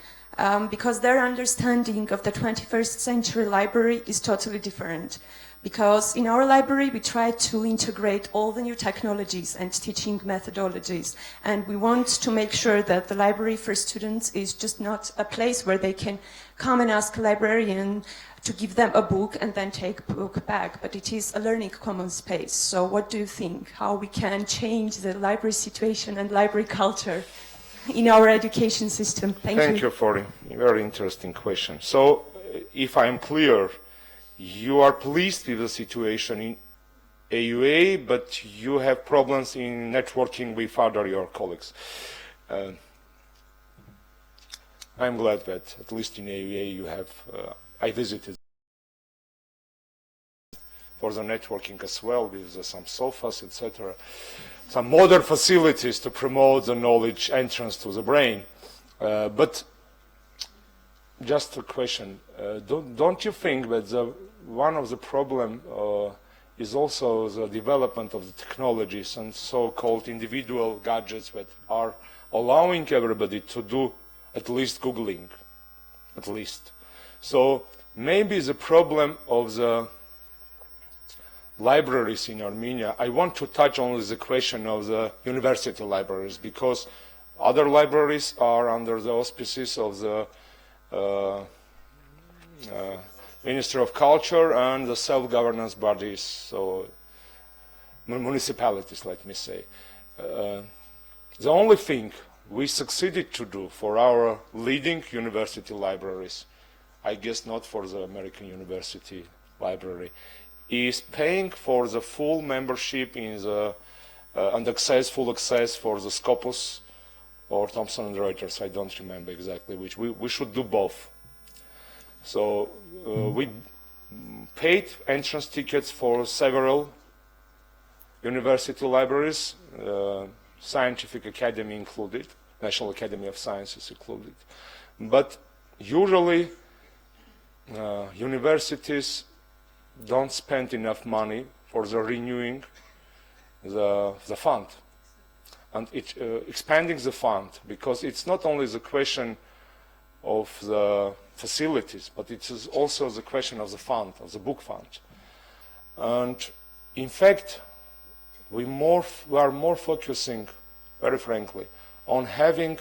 [SPEAKER 9] because their understanding of the 21st century library is totally different. Because in our library, we try to integrate all the new technologies and teaching methodologies. And we want to make sure that the library for students is just not a place where they can come and ask a librarian to give them a book and then take the book back. But it is a learning common space. So what do you think? How we can change the library situation and library culture in our education system?
[SPEAKER 3] Thank you for a very interesting question. So, if I am clear, you are pleased with the situation in AUA, but you have problems in networking with your colleagues. I'm glad that at least in AUA you have, I visited for the networking as well with some sofas, etc. Some modern facilities to promote the knowledge entrance to the brain. But just a question, don't you think that one of the problems is also the development of the technologies and so-called individual gadgets that are allowing everybody to do at least Googling, at least. So maybe the problem of the libraries in Armenia, I want to touch on the question of the university libraries, because other libraries are under the auspices of the Ministry of Culture and the self-governance bodies, so municipalities, let me say. The only thing we succeeded to do for our leading university libraries, I guess not for the American University Library, is paying for the full membership in the and full access for the Scopus or Thomson and Reuters. I don't remember exactly which. We should do both. So we paid entrance tickets for several university libraries, Scientific Academy included, National Academy of Sciences included. But usually universities don't spend enough money for the renewing the fund and expanding the fund, because it's not only the question of the facilities, but it is also the question of the fund, of the book fund. And in fact, we are more focusing, very frankly, on having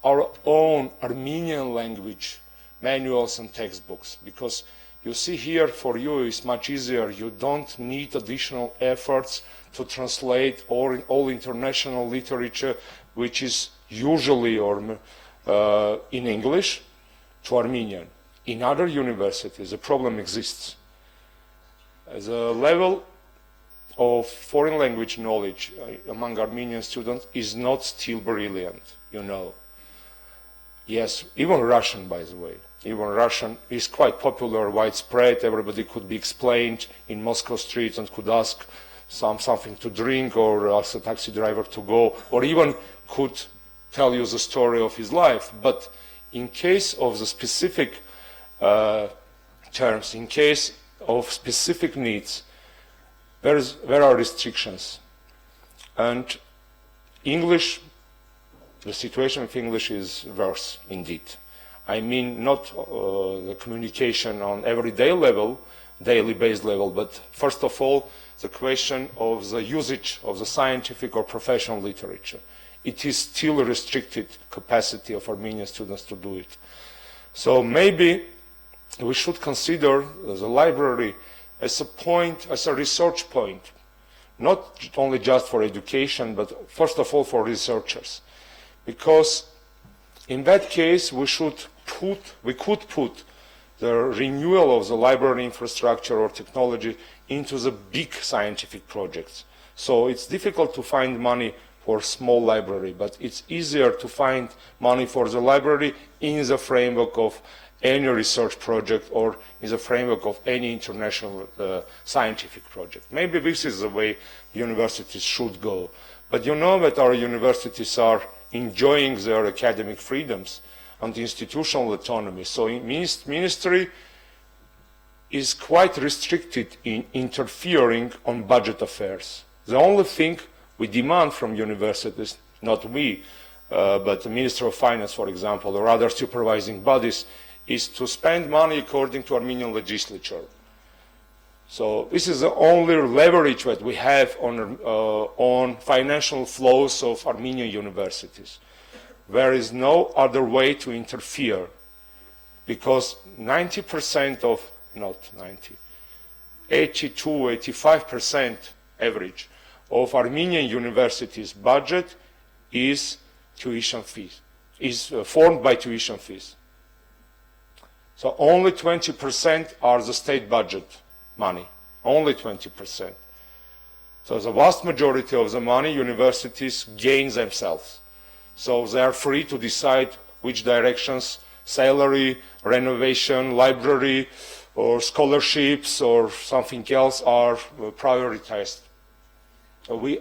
[SPEAKER 3] our own Armenian language manuals and textbooks, because you see here for you is much easier. You don't need additional efforts to translate all international literature, which is usually in English, to Armenian. In other universities, the problem exists. The level of foreign language knowledge among Armenian students is not still brilliant, you know. Yes, even Russian, by the way. Even Russian is quite popular, widespread. Everybody could be explained in Moscow streets and could ask something to drink or ask a taxi driver to go, or even could tell you the story of his life. But in case of the specific terms, in case of specific needs, there are restrictions. And English, the situation with English is worse indeed. I mean not the communication on everyday level, daily based level, but first of all the question of the usage of the scientific or professional literature. It is still a restricted capacity of Armenian students to do it. So maybe we should consider the library as a point, as a research point, not only just for education, but first of all for researchers. Because in that case we could put the renewal of the library infrastructure or technology into the big scientific projects. So it's difficult to find money for small library, but it's easier to find money for the library in the framework of any research project or in the framework of any international scientific project. Maybe this is the way universities should go. But you know that our universities are enjoying their academic freedoms and institutional autonomy. So ministry is quite restricted in interfering on budget affairs. The only thing we demand from universities, not we, but the Minister of Finance, for example, or other supervising bodies, is to spend money according to Armenian legislature. So this is the only leverage that we have on financial flows of Armenian universities. There is no other way to interfere, because 90% of, not 90, 82, 85% average of Armenian universities' budget is tuition fees, is formed by tuition fees. So only 20% are the state budget money, only 20%. So the vast majority of the money universities gain themselves. So they are free to decide which directions, salary, renovation, library, or scholarships, or something else are prioritized. We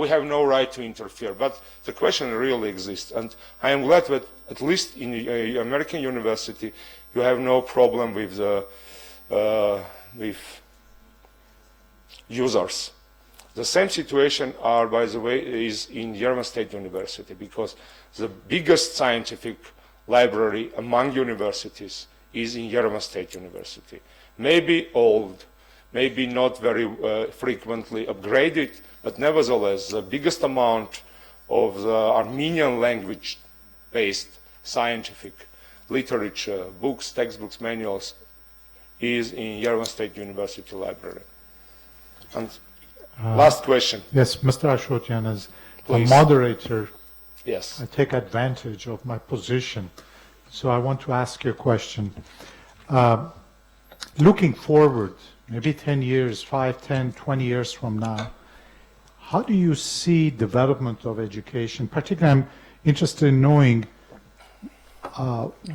[SPEAKER 3] have no right to interfere, but the question really exists. And I am glad that at least in the American university, you have no problem with users. The same situation, by the way, is in German State University, because the biggest scientific library among universities is in German State University. Maybe old, maybe not very frequently upgraded, but nevertheless, the biggest amount of the Armenian language-based scientific literature, books, textbooks, manuals, is in Yerevan State University Library. And last question.
[SPEAKER 2] Yes, Mr. Ashotyan, as
[SPEAKER 3] Please.
[SPEAKER 2] a moderator,
[SPEAKER 3] Yes.
[SPEAKER 2] I take advantage of my position. So I want to ask you a question. Looking forward, maybe 10 years, 5, 10, 20 years from now, how do you see development of education? Particularly, I'm interested in knowing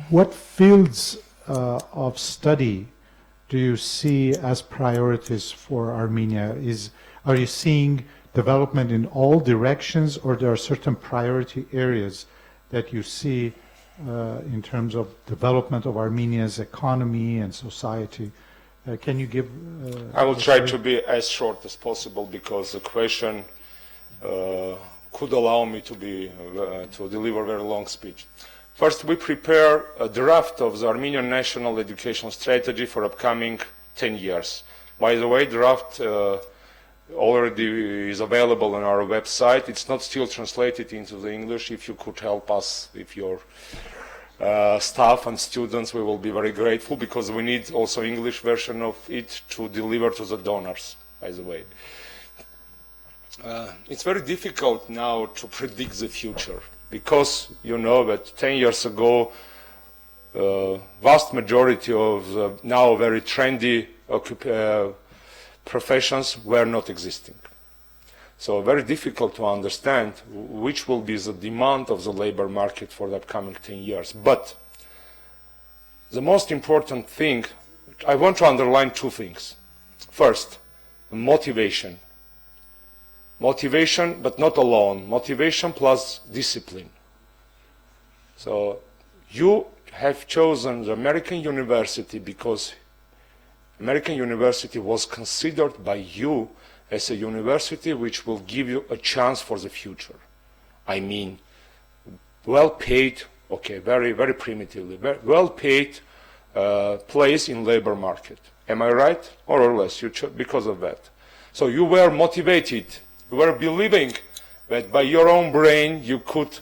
[SPEAKER 2] what fields of study do you see as priorities for Armenia? Are you seeing development in all directions, or there are certain priority areas that you see in terms of development of Armenia's economy and society? Can you give...
[SPEAKER 3] I will try to be as short as possible, because the question could allow me to deliver a very long speech. First, we prepare a draft of the Armenian National Education Strategy for upcoming 10 years. By the way, draft already is available on our website. It's not still translated into the English. If you could help us with your staff and students, we will be very grateful, because we need also English version of it to deliver to the donors, by the way. It's very difficult now to predict the future, because you know that 10 years ago, vast majority of the now very trendy professions were not existing. So very difficult to understand which will be the demand of the labor market for the upcoming 10 years. But the most important thing, I want to underline two things. First, motivation. Motivation, but not alone. Motivation plus discipline. So you have chosen the American university because American university was considered by you as a university which will give you a chance for the future. I mean, well-paid, okay, very, very primitively, well-paid place in labor market. Am I right? More or less, because of that. So you were motivated, you were believing that by your own brain you could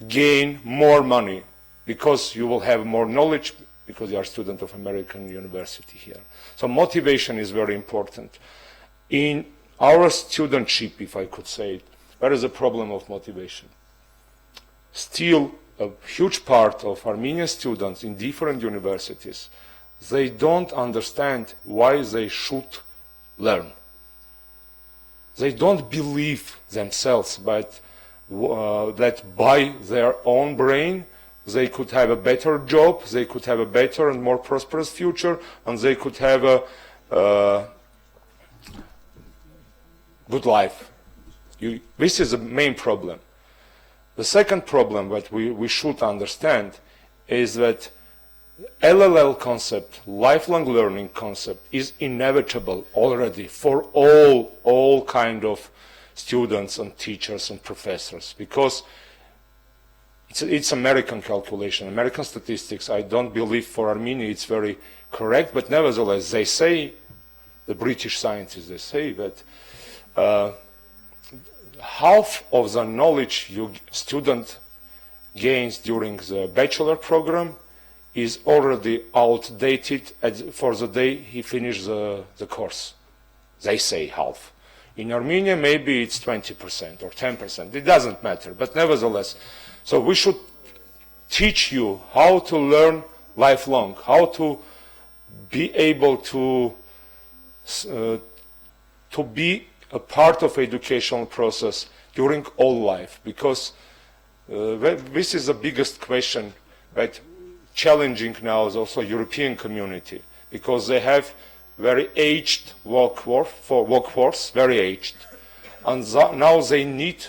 [SPEAKER 3] gain more money because you will have more knowledge because you are a student of American university here. So motivation is very important. In our studentship, if I could say it, there is a problem of motivation. Still, a huge part of Armenian students in different universities, they don't understand why they should learn. They don't believe themselves, but that by their own brain they could have a better job, they could have a better and more prosperous future, and they could have a good life. This is the main problem. The second problem that we should understand is that LLL concept, lifelong learning concept, is inevitable already for all kind of students and teachers and professors, because it's American calculation, American statistics. I don't believe for Armenia it's very correct, but nevertheless they say, the British scientists, they say that half of the knowledge student gains during the bachelor program is already outdated for the day he finishes the course. They say half. In Armenia, maybe it's 20% or 10%. It doesn't matter, but nevertheless. So we should teach you how to learn lifelong, how to be able to be a part of educational process during all life, because this is the biggest question that challenging now is also European community, because they have very aged workforce, very aged, and now they need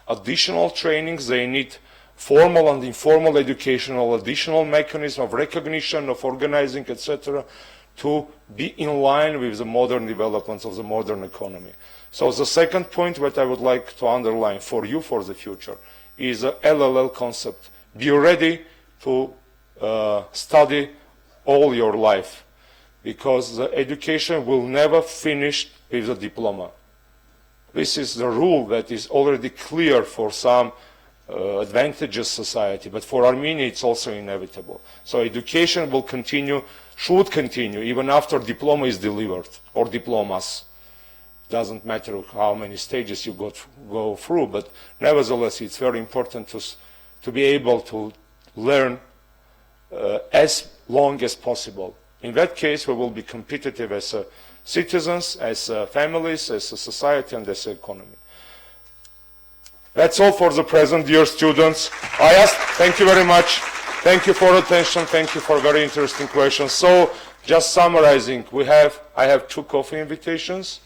[SPEAKER 3] additional trainings, they need formal and informal educational additional mechanism of recognition, of organizing, etc., to be in line with the modern developments of the modern economy. So the second point that I would like to underline for you for the future is the LLL concept. Be ready to study all your life, because the education will never finish with the diploma. This is the rule that is already clear for some advantageous society, but for Armenia it's also inevitable. So education will continue, should continue, even after diploma is delivered, or diplomas. Doesn't matter how many stages you go through, but nevertheless it's very important to be able to learn as long as possible. In that case, we will be competitive as citizens, as families, as a society, and as an economy. That's all for the present, dear students. Thank you very much. Thank you for attention. Thank you for very interesting questions. So, just summarizing, I have 2 coffee invitations,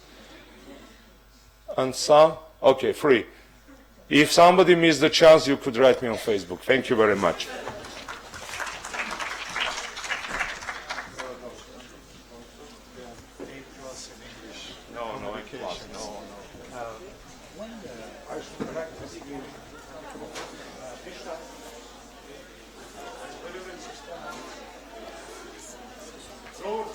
[SPEAKER 3] and some, okay, free. If somebody missed the chance, you could write me on Facebook. Thank you very much.
[SPEAKER 2] So,